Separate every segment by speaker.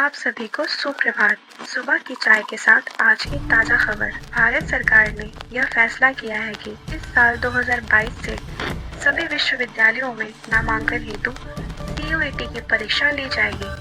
Speaker 1: आप सभी को सुप्रभात। सुबह की चाय के साथ आज की ताज़ा खबर। भारत सरकार ने यह फैसला किया है कि इस साल 2022 से सभी विश्वविद्यालयों में नामांकन हेतु CUET की परीक्षा ली जाएगी।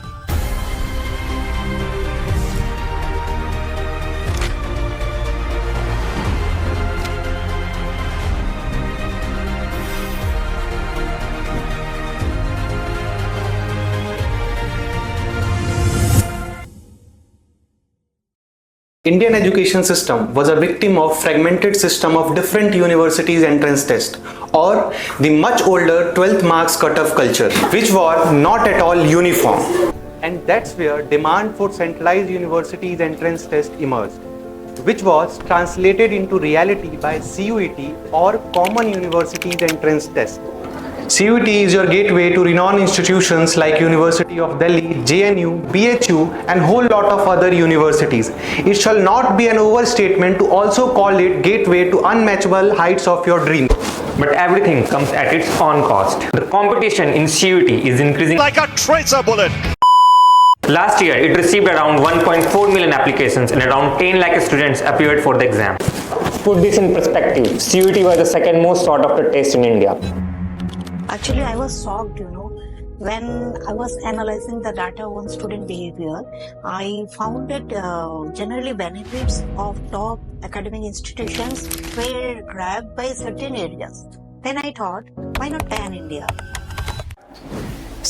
Speaker 2: Indian education system was a victim of fragmented system of different universities entrance test or the much older 12th marks cutoff culture, which were not at all uniform. And that's where demand for centralized universities entrance test emerged, which was translated into reality by CUET or Common Universities Entrance Test. CUET is your gateway to renowned institutions like University of Delhi, JNU, BHU and whole lot of other universities. It shall not be an overstatement to also call it gateway to unmatchable heights of your dream.
Speaker 3: But everything comes at its own cost. The competition in CUET is increasing
Speaker 4: like a tracer bullet.
Speaker 3: Last year, it received around 1.4 million applications and around 10 lakh students appeared for the exam. Put this in perspective, CUET was the second most sought after test in India.
Speaker 5: Actually, I was shocked, when I was analyzing the data on student behavior. I found that generally benefits of top academic institutions were grabbed by certain areas. Then I thought, why not pan India?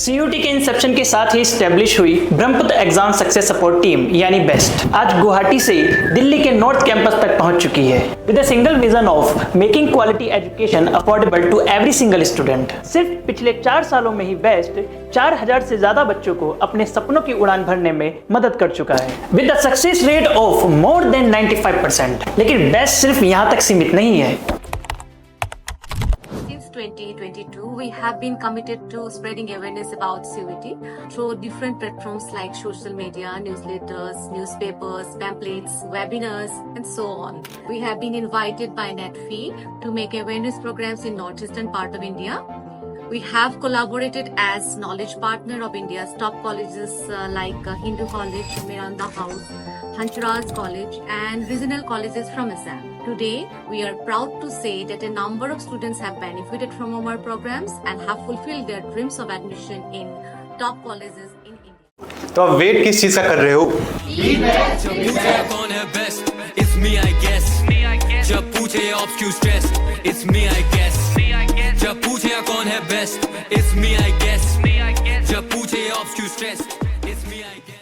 Speaker 6: CUET के Inception के साथ ही establish हुई Brahmaputra exam success support team यानी best आज गुवाहाटी से दिल्ली के north campus तक पहुंच चुकी है with a single vision of making quality education affordable to every single student. सिर्फ पिछले 4 सालों में ही बेस्ट 4000 से ज्यादा बच्चों को अपने सपनों की उड़ान भरने में मदद कर चुका है with a success rate of more than 95%। लेकिन बेस्ट सिर्फ यहाँ तक सीमित नहीं है।
Speaker 7: 2022, we have been committed to spreading awareness about CUET through different platforms like social media, newsletters, newspapers, pamphlets, webinars, and so on. We have been invited by NETFE to make awareness programs in northeastern part of India. We have collaborated as knowledge partner of India's top colleges like Hindu College, Miranda House, Hansraj College, and regional colleges from Assam. Today, we are proud to say that a number of students have benefited from our programs and have fulfilled their dreams of admission in top colleges in India.
Speaker 2: तो अब wait किस चीज का कर रहे हो?
Speaker 8: कौन है best? It's me I guess. जब पूछे obscure stress, it's me I guess. जब पूछे कौन है best, it's me I guess. जब पूछे obscure stress, it's me I guess.